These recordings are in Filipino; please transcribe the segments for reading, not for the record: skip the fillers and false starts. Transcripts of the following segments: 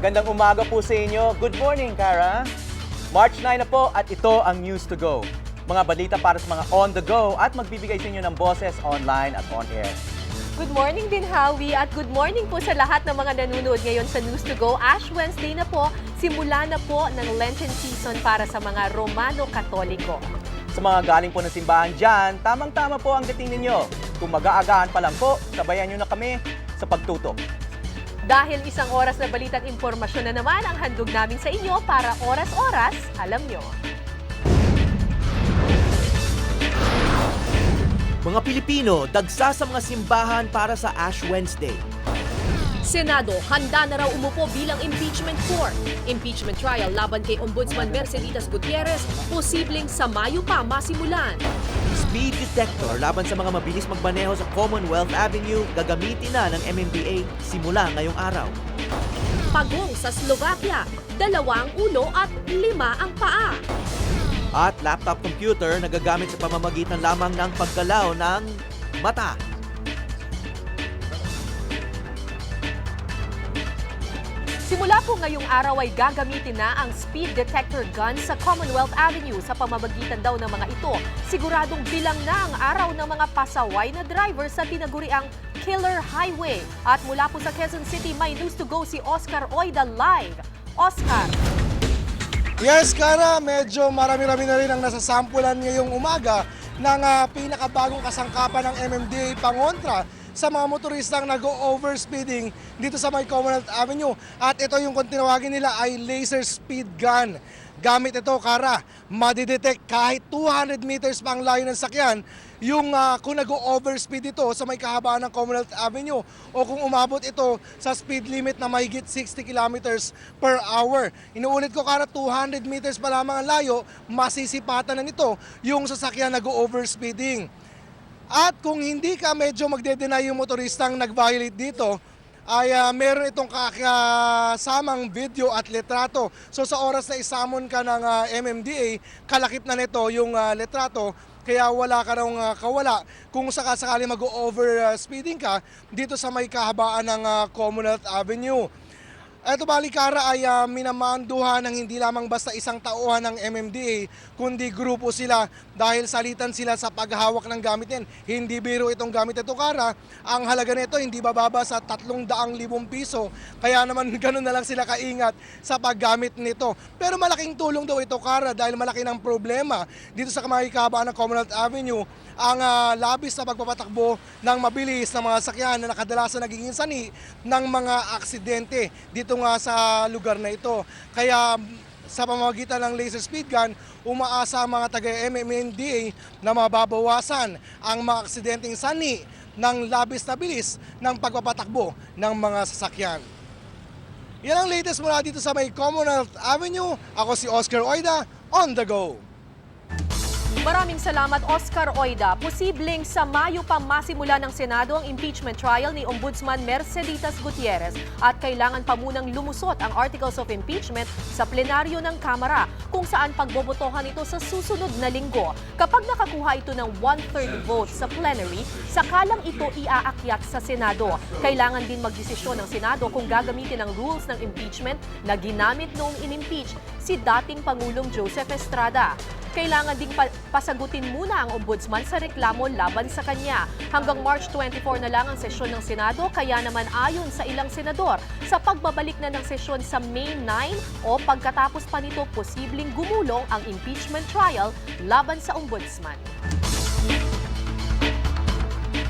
Magandang umaga po sa inyo. Good morning, Cara. March 9 na po at ito ang News to Go. Mga balita para sa mga on the go at magbibigay sa inyo ng boses online at on air. Good morning din, Howie, at good morning po sa lahat ng mga nanonood ngayon sa News to Go. Ash Wednesday na po, simula na po ng Lenten season para sa mga Romano-Katoliko. Sa mga galing po ng simbahan dyan, tamang-tama po ang dating ninyo. Kung mag-aagahan pa lang po, sabayan nyo na kami sa pagtutok. Dahil isang oras na balita at impormasyon na naman ang handog namin sa inyo para oras-oras, alam nyo. Mga Pilipino, dagsa sa mga simbahan para sa Ash Wednesday. Senado, handa na raw umupo bilang impeachment court. Impeachment trial laban kay Ombudsman Merceditas Gutierrez, posibleng sa Mayo pa masimulan. Speed detector laban sa mga mabilis magmaneho sa Commonwealth Avenue, gagamitin na ng MMDA simula ngayong araw. Pagong sa Slovakia, 2 ang ulo at 5 ang paa. At laptop computer na gagamit sa pamamagitan lamang ng paggalaw ng mata. Simula po ngayong araw ay gagamitin na ang speed detector gun sa Commonwealth Avenue. Sa pamamagitan daw ng mga ito, siguradong bilang na ang araw ng mga pasaway na driver sa tinaguriang Killer Highway. At mula po sa Quezon City, may news to go si Oscar Oida live. Oscar! Yes, Cara, medyo marami-rami na rin ang nasasampulan ngayong umaga ng pinakabagong kasangkapan ng MMDA pangontra sa mga motoristang nag-overspeeding dito sa may Commonwealth Avenue. At ito yung kung tinawagin nila ay laser speed gun. Gamit ito, Cara, madidetect kahit 200 meters pa ang layo ng sakyan yung kung nag-overspeed ito sa may kahabaan ng Commonwealth Avenue o kung umabot ito sa speed limit na mahigit 60 kilometers per hour. Inuulit ko, Cara, 200 meters pa lamang ang layo, masisipatan na nito yung sasakyan nag-overspeeding. At kung hindi ka medyo magde-deny yung motoristang nag-violate dito, ay meron itong kasamang video at letrato. So sa oras na isamon ka ng MMDA, kalakip na nito yung letrato, kaya wala ka nang kawala kung sakasakali mag-over-speeding ka dito sa may kahabaan ng Commonwealth Avenue. Ito, bali, Cara, ay minamanduhan ng hindi lamang basta isang tauhan ng MMDA, kundi grupo sila dahil salitan sila sa paghahawak ng gamit yan. Hindi biro itong gamit ito, Cara. Ang halaga nito hindi bababa sa 300,000 piso. Kaya naman ganun na lang sila kaingat sa paggamit nito. Pero malaking tulong daw ito, Cara, dahil malaki ng problema dito sa kahabaan ng Commonwealth Avenue ang labis na pagpapatakbo ng mabilis na mga sakyan na nakadalasan nagiging sani ng mga aksidente dito nga sa lugar na ito. Kaya sa pamamagitan ng laser speed gun, umaasa ang mga taga-MMDA na mababawasan ang mga aksidenteng sani ng labis na bilis ng pagpapatakbo ng mga sasakyan. Yan ang latest mula dito sa may Commonwealth Avenue. Ako si Oscar Oida, on the go! Maraming salamat, Oscar Oida. Posibleng sa Mayo pa masimula ng Senado ang impeachment trial ni Ombudsman Merceditas Gutierrez at kailangan pa munang lumusot ang Articles of Impeachment sa plenaryo ng Kamara kung saan pagbobotohan ito sa susunod na linggo. Kapag nakakuha ito ng 1/3 vote sa plenary, sakalang ito iaakyat sa Senado. Kailangan din magdesisyon ng Senado kung gagamitin ang rules ng impeachment na ginamit noong inimpeach si dating Pangulong Joseph Estrada. Kailangan ding pasagutin muna ang ombudsman sa reklamo laban sa kanya. Hanggang March 24 na lang ang sesyon ng Senado, kaya naman ayon sa ilang senador, sa pagbabalik na ng sesyon sa May 9 o pagkatapos pa nito, posibleng gumulong ang impeachment trial laban sa ombudsman.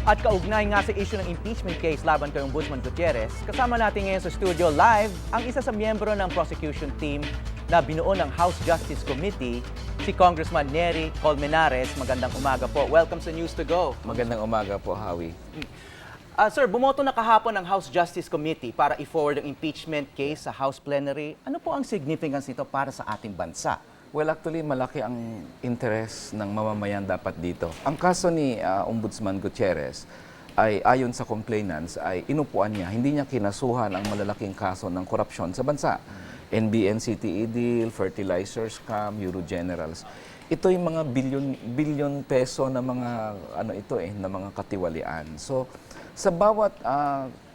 At kaugnay nga sa issue ng impeachment case laban kay Ombudsman Gutierrez, kasama natin ngayon sa studio live ang isa sa miyembro ng prosecution team na binuo ng House Justice Committee, si Congressman Nery Colmenares. Magandang umaga po. Welcome sa News to Go. Magandang umaga po, Howie. Sir, bumoto na kahapon ang House Justice Committee para i-forward ang impeachment case sa House Plenary. Ano po ang significance nito para sa ating bansa? Well, actually, malaki ang interest ng mamamayan dapat dito. Ang kaso ni Ombudsman Gutierrez ay ayon sa complainants ay inupuan niya, hindi niya kinasuhan ang malalaking kaso ng korupsyon sa bansa. NBNCTE deal, fertilizer scam, Euro Generals. Ito yung mga bilyon peso na mga na mga katiwalian. So sa bawat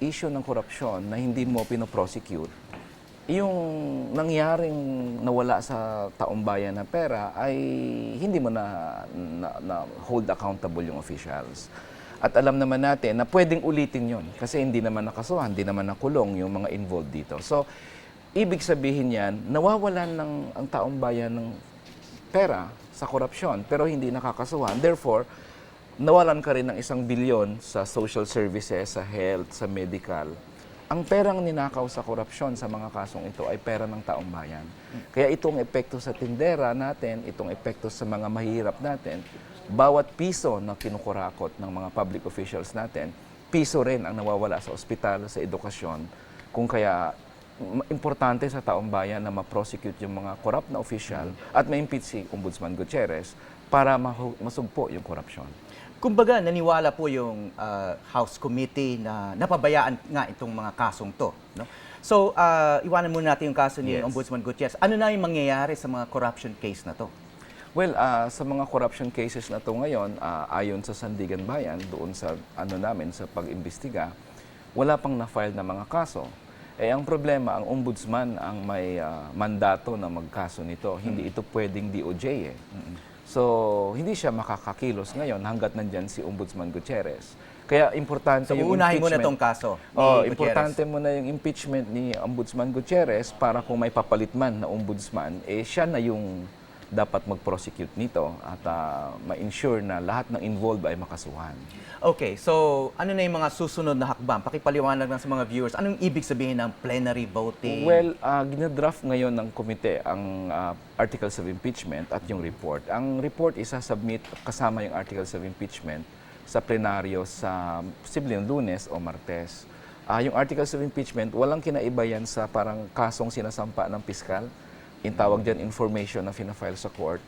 issue ng korupsyon na hindi mo pinoprosecute, yung nangyaring nawala sa taong bayan na pera ay hindi mo na hold accountable yung officials. At alam naman natin na pwedeng ulitin yon kasi hindi naman nakasuhan, hindi naman nakulong yung mga involved dito. So, ibig sabihin yan, nawawalan ng ang taong bayan ng pera sa korupsyon pero hindi nakakasuhan. Therefore, nawalan ka rin ng 1 bilyon sa social services, sa health, sa medical. Ang perang ninakaw sa korupsyon sa mga kasong ito ay pera ng taong bayan. Kaya itong epekto sa tindera natin, itong epekto sa mga mahihirap natin, bawat piso na kinukurakot ng mga public officials natin, piso rin ang nawawala sa ospital, sa edukasyon. Kung kaya importante sa taong bayan na ma-prosecute yung mga corrupt na official at ma-impeach si Ombudsman Gutierrez para masugpo yung korupsyon. Kumbaga, naniwala po yung House Committee na napabayaan nga itong mga kasong to. No? So, iwanan muna natin yung kaso ni Yes. Ombudsman Gutierrez. Ano na yung mangyayari sa mga corruption case na to? Well, sa mga corruption cases na to ngayon, ayon sa Sandigan Bayan, doon sa namin sa pag-imbestiga, wala pang na-file na mga kaso. Eh ang problema, ang ombudsman ang may mandato na magkaso nito. Hindi ito pwedeng DOJ eh. So, hindi siya makakakilos ngayon hanggat nandyan si Ombudsman Gutierrez. Kaya importante So, yung uunahin mo na impeachment. itong kaso ni Oh, Gutierrez. importante mo na yung impeachment ni Ombudsman Gutierrez para kung may papalit man na ombudsman, eh siya na yung dapat mag-prosecute nito at ma-ensure na lahat ng involved ay makasuhan. Okay, so ano na yung mga susunod na hakbang? Pakipaliwanag lang sa mga viewers. Anong ibig sabihin ng plenary voting? Well, ginadraft ngayon ng komite ang articles of impeachment at yung report. Ang report isa-submit kasama yung articles of impeachment sa plenaryo sa posibleng Lunes o Martes. Yung articles of impeachment, walang kinaiba yan sa parang kasong sinasampa ng piskal. Yung tawag dyan, information na fina-file sa court.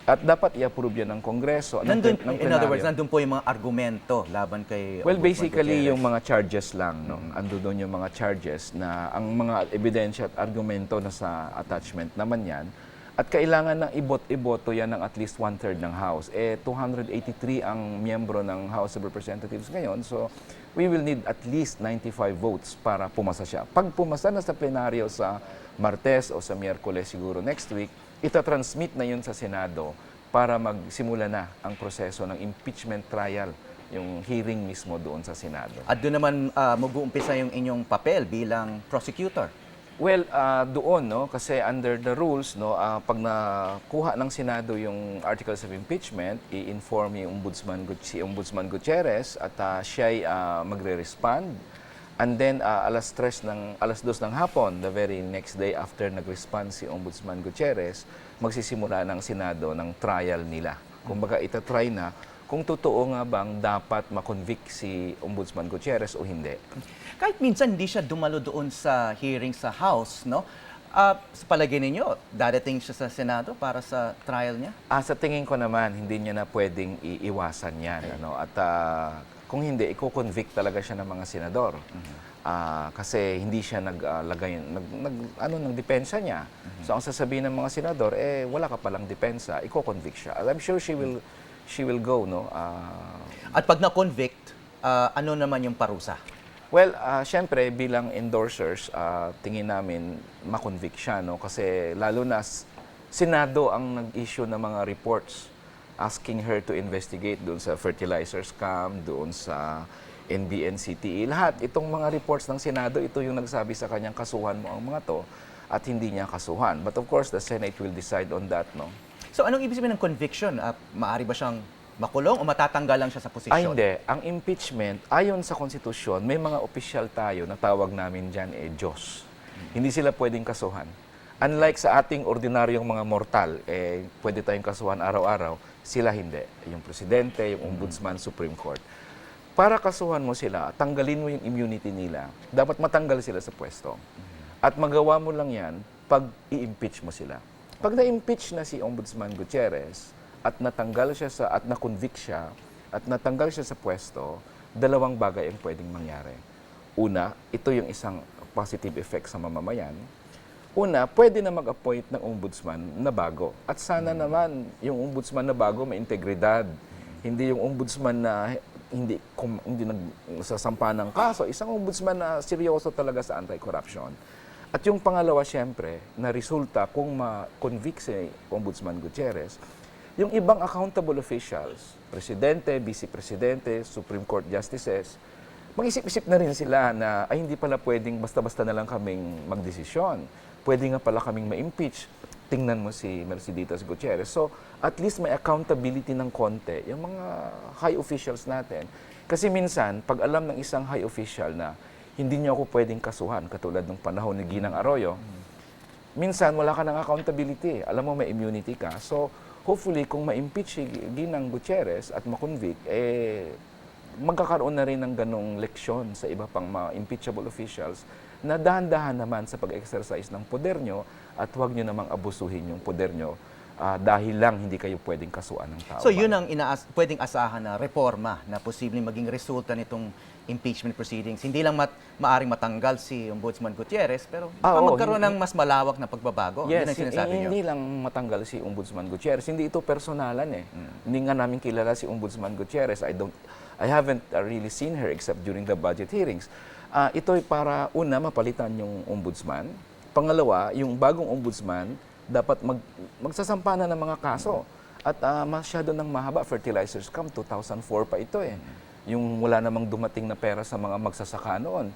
At dapat i-approve yan ng Kongreso, Nandun, ng in other plenaryo. words, nandun po yung mga argumento laban kay Well, Ombudsman basically, Gutierrez. yung mga charges lang. No? Ando doon yung mga charges na ang mga ebidensya at argumento na sa attachment naman yan. At kailangan ng iboto yan ng at least 1/3 ng House. 283 ang miyembro ng House of Representatives ngayon. So, we will need at least 95 votes para pumasa siya. Pag pumasa na sa plenaryo sa Martes o sa Miyerkules siguro next week, itatransmit na yun sa Senado para magsimula na ang proseso ng impeachment trial, yung hearing mismo doon sa Senado. At doon naman mag-uumpisa yung inyong papel bilang prosecutor. Well, doon, no, kasi under the rules, no, pag nakuha ng Senado yung articles of impeachment, i-inform yung si Ombudsman Gutierrez at siya'y magre-respond. And then, alas 2 ng hapon, the very next day after nag-respond si Ombudsman Gutierrez, magsisimula ng Senado ng trial nila. Kumbaga, itatry na kung totoo nga bang dapat makonvict si Ombudsman Gutierrez o hindi. Kahit minsan hindi siya dumalo doon sa hearing sa House, no? Sa palagay ninyo, dadating siya sa Senado para sa trial niya? Sa tingin ko naman, hindi niya na pwedeng iiwasan yan. Ano? At kung hindi, i-convict talaga siya ng mga senador. Kasi hindi siya naglagay ng depensa niya. So ang sasabihin ng mga senador, wala ka palang depensa, i-convict siya. I'm sure she will go, no? At pag na-convict, ano naman yung parusa? Well, syempre bilang endorsers, tingin namin makonvict siya, no? Kasi lalo na Senado ang nag-issue ng mga reports asking her to investigate doon sa fertilizer scam, doon sa NBNCTE. Lahat itong mga reports ng Senado, ito yung nagsabi sa kanyang kasuhan mo ang mga to at hindi niya kasuhan. But of course, the Senate will decide on that, no? So anong ibig sabihin ng conviction? Maaari ba siyang makulong o matatanggal lang siya sa posisyon? Hindi. Ang impeachment, ayon sa konstitusyon, may mga opisyal tayo na tawag namin dyan Diyos. Hindi sila pwedeng kasuhan. Unlike sa ating ordinaryong mga mortal, pwede tayong kasuhan araw-araw, sila hindi. Yung presidente, yung ombudsman, Supreme Court. Para kasuhan mo sila, tanggalin mo yung immunity nila, dapat matanggal sila sa pwesto. At magawa mo lang yan pag i-impeach mo sila. Pag na-impeach na si Ombudsman Gutierrez at natanggal siya at na-convict siya at natanggal siya sa pwesto, dalawang bagay ang pwedeng mangyari. Una, ito yung isang positive effect sa mamamayan. Una, pwede na mag-appoint ng ombudsman na bago. At sana naman yung ombudsman na bago may integridad. Hindi yung ombudsman na hindi nagsasampa ng kaso. Isang ombudsman na seryoso talaga sa anti-corruption. At yung pangalawa, siyempre, na resulta kung ma-convict si Ombudsman Gutierrez, yung ibang accountable officials, presidente, vice-presidente, Supreme Court justices, mag-isip-isip na rin sila na ay hindi pala pwedeng basta-basta na lang kaming magdesisyon. Pwede nga pala kaming ma-impeach. Tingnan mo si Merceditas Gutierrez. So, at least may accountability ng konti yung mga high officials natin. Kasi minsan, pag alam ng isang high official na hindi niyo ako pwedeng kasuhan, katulad ng panahon ni Ginang Arroyo, minsan wala ka ng accountability. Alam mo, may immunity ka. So, hopefully, kung ma-impeach si Ginang Gutierrez at ma-convict, magkakaroon na rin ng ganong leksyon sa iba pang mga impeachable officials na dahan-dahan naman sa pag-exercise ng poder nyo at huwag nyo namang abusuhin yung poder nyo dahil lang hindi kayo pwedeng kasuan ng tao. So yun ang pwedeng asahan na reforma na posibleng maging resulta nitong impeachment proceedings. Hindi lang maaring matanggal si Ombudsman Gutierrez, pero baka magkaroon ng mas malawak na pagbabago. Yes, yun ang sinasabi niyo. Hindi lang matanggal si Ombudsman Gutierrez. Hindi ito personalan eh. Hindi nga namin kilala si Ombudsman Gutierrez. I haven't really seen her except during the budget hearings. Ito ay para una, mapalitan yung ombudsman. Pangalawa, yung bagong ombudsman dapat magsasampa na ng mga kaso. At masyado nang mahaba, fertilizer scam, 2004 pa ito eh. Yung wala namang dumating na pera sa mga magsasaka noon.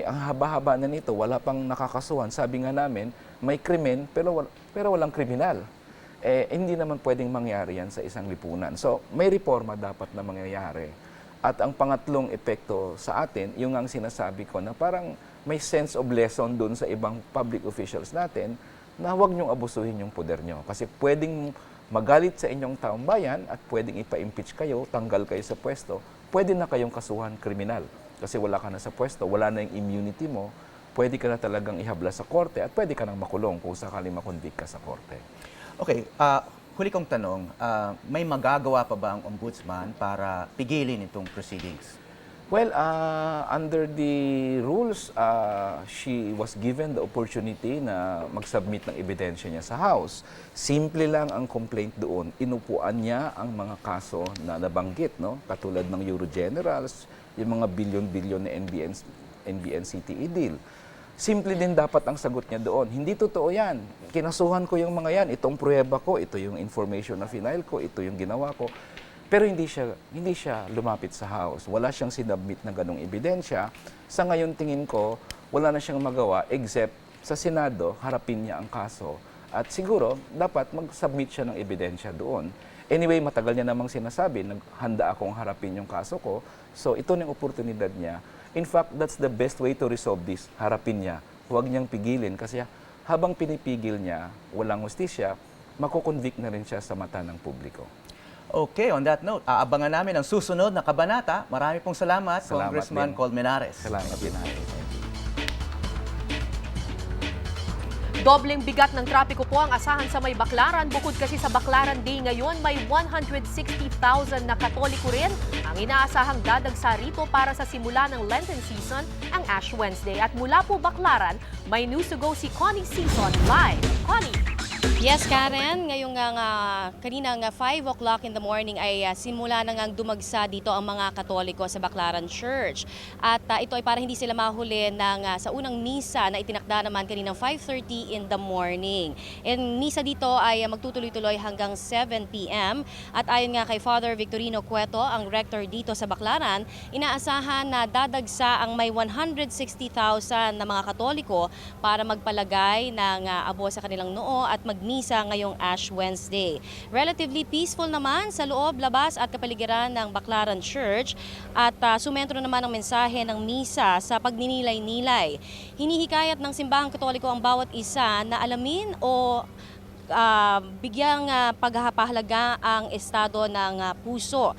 Ang haba-haba na nito, wala pang nakakasuhan. Sabi nga namin, may krimen pero walang kriminal. Hindi naman pwedeng mangyari yan sa isang lipunan. So, may reforma dapat na mangyayari. At ang pangatlong epekto sa atin, yung ang sinasabi ko na parang may sense of lesson dun sa ibang public officials natin na huwag niyong abusuhin yung poder niyo. Kasi pwedeng magalit sa inyong taong bayan at pwedeng ipa-impeach kayo, tanggal kayo sa pwesto, pwede na kayong kasuhan kriminal. Kasi wala ka na sa pwesto, wala na yung immunity mo, pwede ka na talagang ihabla sa korte at pwede ka nang makulong kung sakaling makonvict ka sa korte. Okay, huli kong tanong, may magagawa pa ba ang ombudsman para pigilin itong proceedings? Well, under the rules, she was given the opportunity na mag-submit ng ebidensya niya sa House. Simple lang ang complaint doon. Inupuan niya ang mga kaso na nabanggit, no? Katulad ng Euro Generals, yung mga bilyon-bilyon na NBN-CTE deal. Simple din dapat ang sagot niya doon. Hindi totoo yan. Kinasuhan ko yung mga yan. Itong pruweba ko, ito yung information na final ko, ito yung ginawa ko. Pero hindi siya lumapit sa House. Wala siyang sinubmit na ganong ebidensya. Sa ngayon tingin ko, wala na siyang magawa except sa Senado, harapin niya ang kaso. At siguro, dapat mag-submit siya ng ebidensya doon. Anyway, matagal niya namang sinasabi, naghanda akong harapin yung kaso ko. So ito na yung oportunidad niya. In fact, that's the best way to resolve this. Harapin niya. Huwag niyang pigilin kasi habang pinipigil niya, walang hustisya, makukonvict na rin siya sa mata ng publiko. Okay, on that note, aabangan namin ang susunod na kabanata. Marami pong salamat, Congressman din. Colmenares. Salamat din. Dobleng bigat ng trapiko po ang asahan sa may Baclaran. Bukod kasi sa Baclaran Day ngayon, may 160,000 na Katoliko rin ang inaasahang dadagsa rito para sa simula ng Lenten season, ang Ash Wednesday. At mula po Baclaran, may news to go si Connie Season live. Connie! Yes, Karen. Ngayong kaninang 5 o'clock in the morning ay simula na ngang dumagsa dito ang mga Katoliko sa Baclaran Church. At ito ay para hindi sila mahuli sa unang misa na itinakda naman kaninang 5:30 in the morning. And misa dito ay magtutuloy-tuloy hanggang 7 p.m. At ayon nga kay Father Victorino Cueto, ang rector dito sa Baclaran, inaasahan na dadagsa ang may 160,000 na mga Katoliko para magpalagay ng abo sa kanilang noo at magmisa ngayong Ash Wednesday. Relatively peaceful naman sa loob, labas at kapaligiran ng Baclaran Church at sumentro naman ang mensahe ng misa sa pagninilay-nilay. Hinihikayat ng simbahang Katoliko ang bawat isa na alamin o bigyang paghahalaga ang estado ng puso.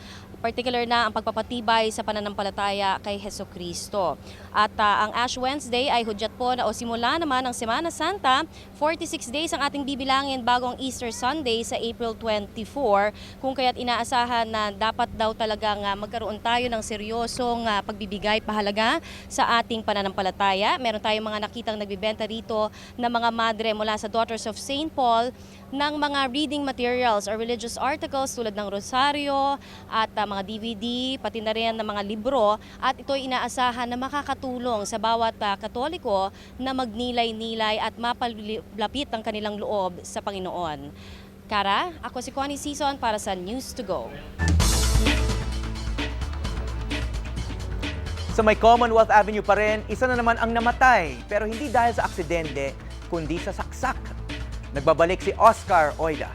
Particular na ang pagpapatibay sa pananampalataya kay Hesukristo. At ang Ash Wednesday ay hudyat po na o simula naman ng Semana Santa. 46 days ang ating bibilangin bago ang Easter Sunday sa April 24. Kung kaya't inaasahan na dapat daw talagang magkaroon tayo ng seryosong pagbibigay pahalaga sa ating pananampalataya. Meron tayong mga nakitang nagbibenta rito na mga madre mula sa Daughters of St. Paul ng mga reading materials or religious articles tulad ng rosaryo at mga DVD, pati na rin ng mga libro at ito'y inaasahan na makakatulong sa bawat Katoliko na magnilay-nilay at mapalapit ang kanilang loob sa Panginoon. Kara, ako si Connie Sison para sa News to Go. Sa may Commonwealth Avenue pa rin, isa na naman ang namatay. Pero hindi dahil sa aksidente, kundi sa saksak. Nagbabalik si Oscar Oida.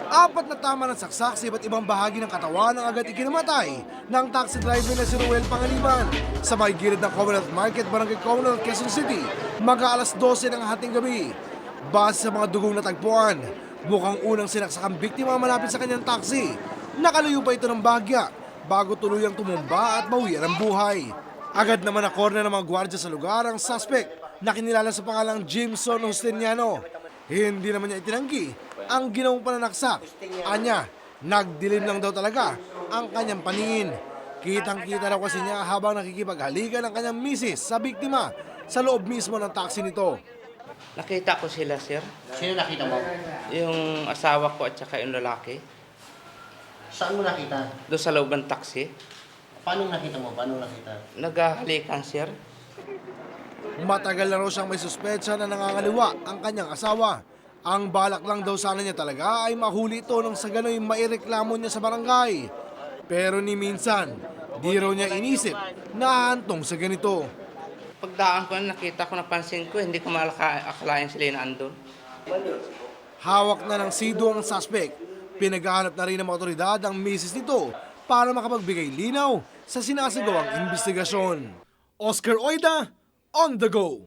Apat na tama ng saksak sa iba't ibang bahagi ng katawan ang agad ikinamatay ng taxi driver na si Ruel Pangaliban sa may gilid ng Commonwealth Market, Barangay Commonwealth, Quezon City, mag-aalas 12 ng hating gabi. Base sa mga dugong natagpuan, mukhang unang sinaksak ang biktima malapit sa kanyang taxi. Nakaluyo pa ito ng bahagya bago tuluyang tumumba at mawian ang buhay. Agad naman na-corner ng mga gwardya sa lugar ang suspect na kinilala sa pangalang Jimson Justiniano. Hindi naman niya itinanggi ang ginawang pananaksak. Anya, nagdilim lang daw talaga ang kanyang paningin. Kitang-kita raw kasi niya habang nakikipaghalikan ang kanyang misis sa biktima sa loob mismo ng taxi nito. Nakita ko sila, sir. Sino nakita mo? Yung asawa ko at saka yung lalaki. Saan mo nakita? Doon sa loob ng taxi. Paano nakita mo? Paano nakita? Naghahalikan, sir. Matagal na raw siyang may suspetsa na nangangaliwa ang kanyang asawa. Ang balak lang daw sana niya talaga ay mahuli ito nang sa gano'y maireklamo niya sa barangay. Pero ni minsan, di raw niya inisip na hantong sa ganito. Pagdaan ko, nakita ko, napansin ko, hindi ko akalain sila na andun. Hawak na ng sido ang suspect. Pinaghahanap na rin ng mga otoridad ang misis nito para makapagbigay linaw sa sinasagawang investigasyon. Oscar Oida, on the go!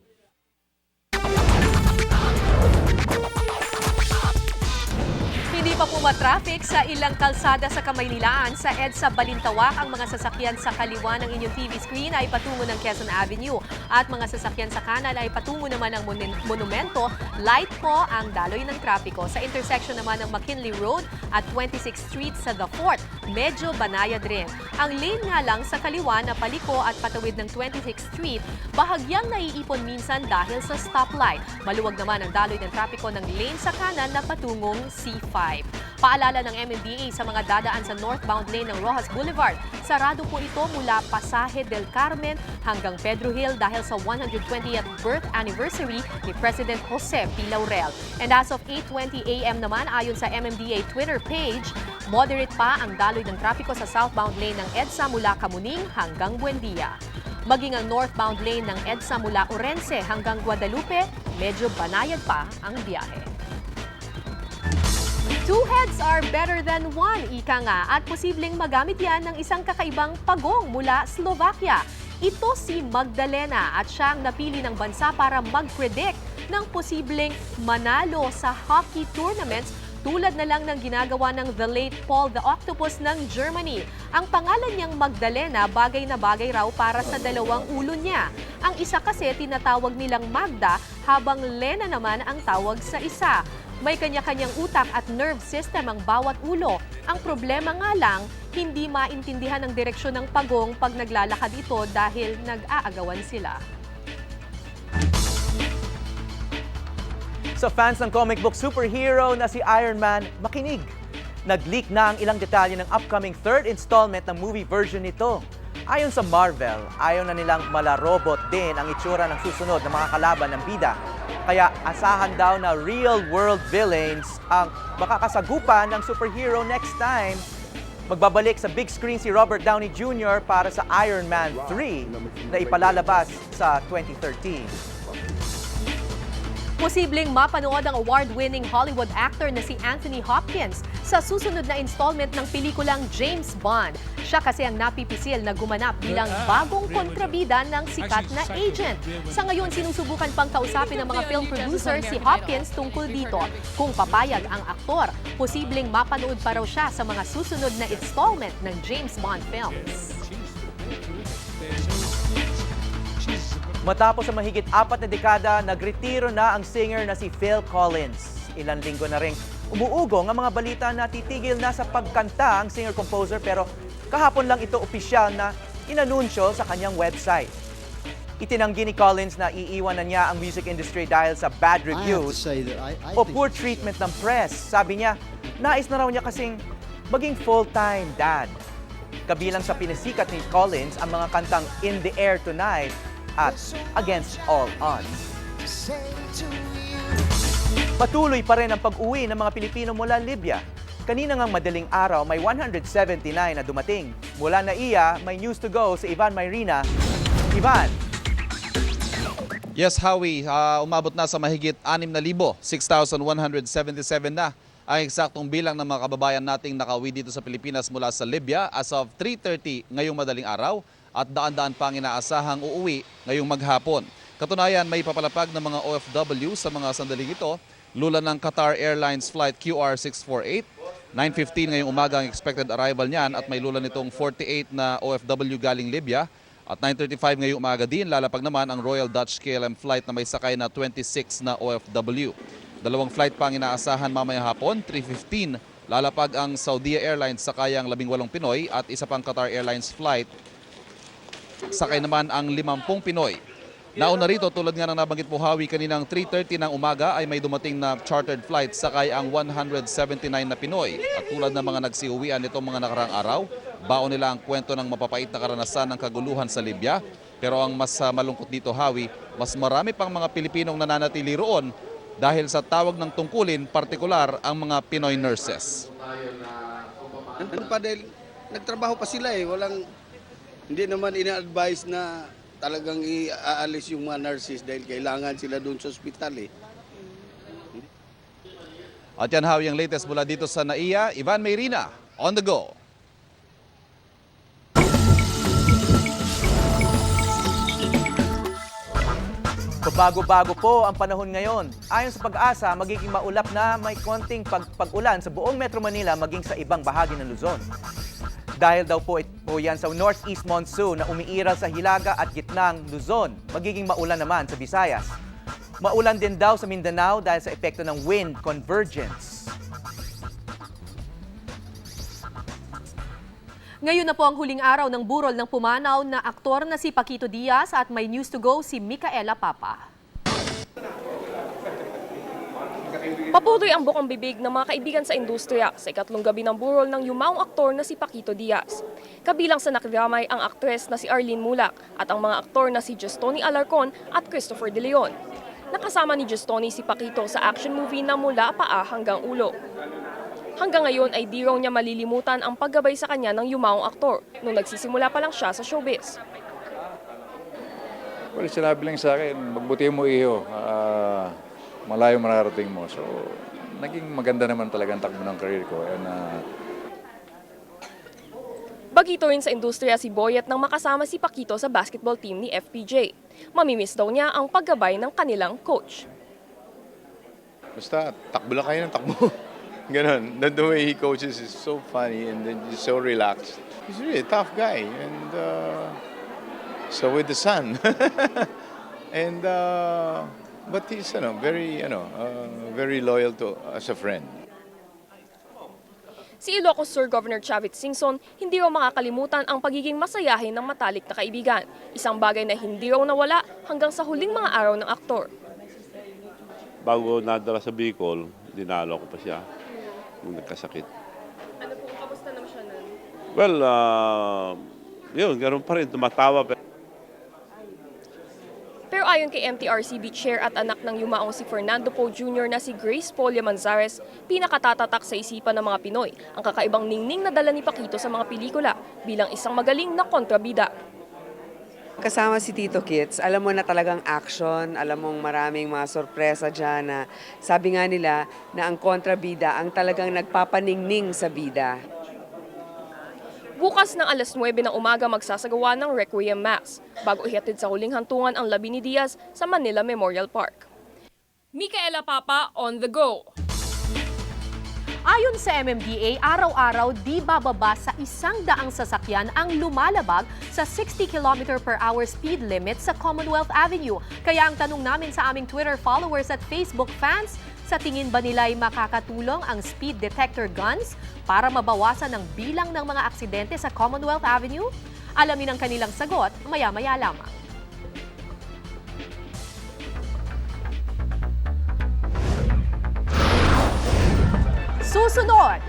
Hindi pa pumatraffic sa ilang kalsada sa Kamaynilaan. Sa EDSA Balintawak, ang mga sasakyan sa kaliwa ng inyong TV screen ay patungo ng Quezon Avenue at mga sasakyan sa kanan ay patungo naman ng Monumento. Light po ang daloy ng trapiko. Sa intersection naman ng McKinley Road at 26th Street sa The Fort, medyo banayad rin. Ang lane nga lang sa kaliwa na paliko at patawid ng 26th Street, bahagyang naiipon minsan dahil sa stoplight. Maluwag naman ang daloy ng trapiko ng lane sa kanan na patungong C5. Paalala ng MMDA sa mga dadaan sa northbound lane ng Rojas Boulevard. Sarado po ito mula Pasaje del Carmen hanggang Pedro Hill dahil sa 120th birth anniversary ni President Jose P. Laurel. And as of 8:20 a.m. naman, ayon sa MMDA Twitter page, moderate pa ang daloy ng trapiko sa southbound lane ng EDSA mula Kamuning hanggang Buendia. Maging ang northbound lane ng EDSA mula Orense hanggang Guadalupe, medyo banayad pa ang biyahe. Two heads are better than one, ika nga, at posibleng magamit yan ng isang kakaibang pagong mula Slovakia. Ito si Magdalena at siya ang napili ng bansa para mag-predict ng posibleng manalo sa hockey tournaments tulad na lang ng ginagawa ng the late Paul the Octopus ng Germany. Ang pangalan niyang Magdalena bagay na bagay raw para sa dalawang ulo niya. Ang isa kasi tinatawag nilang Magda habang Lena naman ang tawag sa isa. May kanya-kanyang utak at nerve system ang bawat ulo. Ang problema nga lang, hindi maintindihan ang direksyon ng pagong pag naglalakad ito dahil nag-aagawan sila. Sa fans ng comic book superhero na si Iron Man, makinig. Nag-leak na ang ilang detalye ng upcoming third installment ng movie version nito. Ayon sa Marvel, ayaw na nilang malarobot din ang itsura ng susunod na mga kalaban ng bida. Kaya asahan daw na real-world villains ang makakasagupan ng superhero next time. Magbabalik sa big screen si Robert Downey Jr. para sa Iron Man 3 na ipalalabas sa 2013. Posibleng mapanood ang award-winning Hollywood actor na si Anthony Hopkins sa susunod na installment ng pelikulang James Bond. Siya kasi ang napipisil na gumanap bilang bagong kontrabida ng sikat na agent. Sa ngayon, sinusubukan pang kausapin ng mga film producer si Hopkins tungkol dito. Kung papayag ang aktor, posibleng mapanood pa raw siya sa mga susunod na installment ng James Bond films. Matapos sa mahigit 4 na dekada, nagretiro na ang singer na si Phil Collins. Ilang linggo na ring umuugong ang mga balita na titigil na sa pagkanta ang singer-composer pero kahapon lang ito opisyal na inanunsyo sa kanyang website. Itinanggi ni Collins na iiwan na niya ang music industry dahil sa bad reviews o poor treatment ng press. Sabi niya, nais na raw niya kasing maging full-time dad. Kabilang sa pinasikat ni Collins ang mga kantang In the Air Tonight at Against All Odds. Patuloy pa rin ang pag-uwi ng mga Pilipino mula Libya. Kanina ngang madaling araw, may 179 na dumating. Mula NAIA, may news to go si Ivan Mayrina. Ivan! Yes, Howie, umabot na sa mahigit 6,000, 6,177 na ang eksaktong bilang ng mga kababayan nating nakauwi dito sa Pilipinas mula sa Libya as of 3:30 ngayong madaling araw at daan-daan pang inaasahang uuwi ngayong maghapon. Katunayan, may papalapag ng mga OFW sa mga sandaling ito, lula ng Qatar Airlines Flight QR648. 9:15 ngayong umaga ang expected arrival niyan at may lula nitong 48 na OFW galing Libya. At 9:35 ngayong umaga din, lalapag naman ang Royal Dutch KLM flight na may sakay na 26 na OFW. Dalawang flight pang inaasahan mamaya hapon, 3:15. Lalapag ang Saudia Airlines sakayang 18 Pinoy at isa pang Qatar Airlines flight. Sakay naman ang 50 Pinoy. Nauna rito, tulad nga ng nabanggit mo, Howie, kaninang 3:30 ng umaga ay may dumating na chartered flight sakay ang 179 na Pinoy. At tulad ng mga nagsiuwian nitong mga nakarang araw, baon nila ang kwento ng mapapait na karanasan ng kaguluhan sa Libya. Pero ang mas malungkot dito, Howie, mas marami pang mga Pilipinong nananatili roon dahil sa tawag ng tungkulin, partikular ang mga Pinoy nurses. Dahil nagtrabaho pa sila hindi naman ina-advise na talagang iaalis yung mga nurses dahil kailangan sila doon sa ospital At yan, Howie, ang latest mula dito sa NAIA. Ivan Mayrina, on the go. Bago-bago po ang panahon ngayon. Ayon sa Pag-asa, magiging maulap na may konting pag-ulan sa buong Metro Manila maging sa ibang bahagi ng Luzon. Dahil daw po yan sa northeast monsoon na umiiral sa Hilaga at gitnang Luzon, magiging maulan naman sa Visayas. Maulan din daw sa Mindanao dahil sa epekto ng wind convergence. Ngayon na po ang huling araw ng burol ng pumanaw na aktor na si Paquito Diaz at may news to go si Micaela Papa. Papuloy ang bukang bibig ng mga kaibigan sa industriya sa ikatlong gabi ng burol ng yumaong aktor na si Paquito Diaz. Kabilang sa nakiramay ang aktres na si Arlene Mulak at ang mga aktor na si Justoni Alarcon at Christopher De Leon. Nakasama ni Justoni si Paquito sa action movie na Mula Paa Hanggang Ulo. Hanggang ngayon ay di raw niya malilimutan ang paggabay sa kanya ng yumaong aktor nung nagsisimula pa lang siya sa showbiz. Well, sinabi lang sa akin, magbuti mo iyo, malayo mararating mo. So, naging maganda naman talaga ang takbo ng career ko. And, Bagito rin sa industriya si Boyet nang makasama si Paquito sa basketball team ni FPJ. Mamimiss daw niya ang paggabay ng kanilang coach. basta, takbo lang kayo ng takbo. Ganon. The way he coaches is so funny and then he's so relaxed. He's really a tough guy. And so with the son. And but he's very loyal to as a friend. Si Ilocos Sur Governor Chavit Singson hindi raw makakalimutan ang pagiging masayahin ng matalik na kaibigan. Isang bagay na hindi raw nawala hanggang sa huling mga araw ng aktor. Bago nadala sa Bicol, dinalo ko pa siya nung nagkasakit. Ano po, kamusta naman siya nun? Well, yun, ganoon pa rin, tumatawa. Pero ayon kay MTRCB Chair at anak ng yumaong si Fernando Poe Jr. na si Grace Polia Manzares, pinakatatatak sa isipan ng mga Pinoy ang kakaibang ningning na dala ni Paquito sa mga pelikula bilang isang magaling na kontrabida. Kasama si Tito Kits, alam mo na talagang action, alam mong maraming mga sorpresa dyan na sabi nga nila na ang kontrabida ang talagang nagpapaningning sa bida. Bukas ng alas 9 ng umaga magsasagawa ng Requiem Mass bago ihatid sa huling hantungan ang labi ni Diaz sa Manila Memorial Park. Micaela Papa, on the go! Ayon sa MMDA, araw-araw di bababa sa 100 sasakyan ang lumalabag sa 60 km/h speed limit sa Commonwealth Avenue. Kaya ang tanong namin sa aming Twitter followers at Facebook fans, sa tingin ba nila ay makakatulong ang speed detector guns para mabawasan ang bilang ng mga aksidente sa Commonwealth Avenue? Alamin ang kanilang sagot maya-maya lamang. Susunod,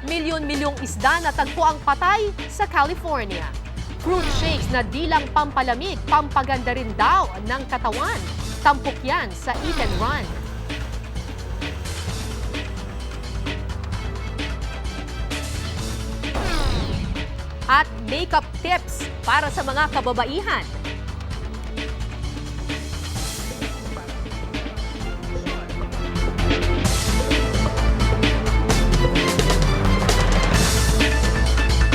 Milyon-milyong isda na tagpo ang patay sa California. Fruit shakes na di lang pampalamig, pampaganda rin daw ng katawan. Tampok yan sa Eat and Run. At makeup tips para sa mga kababaihan.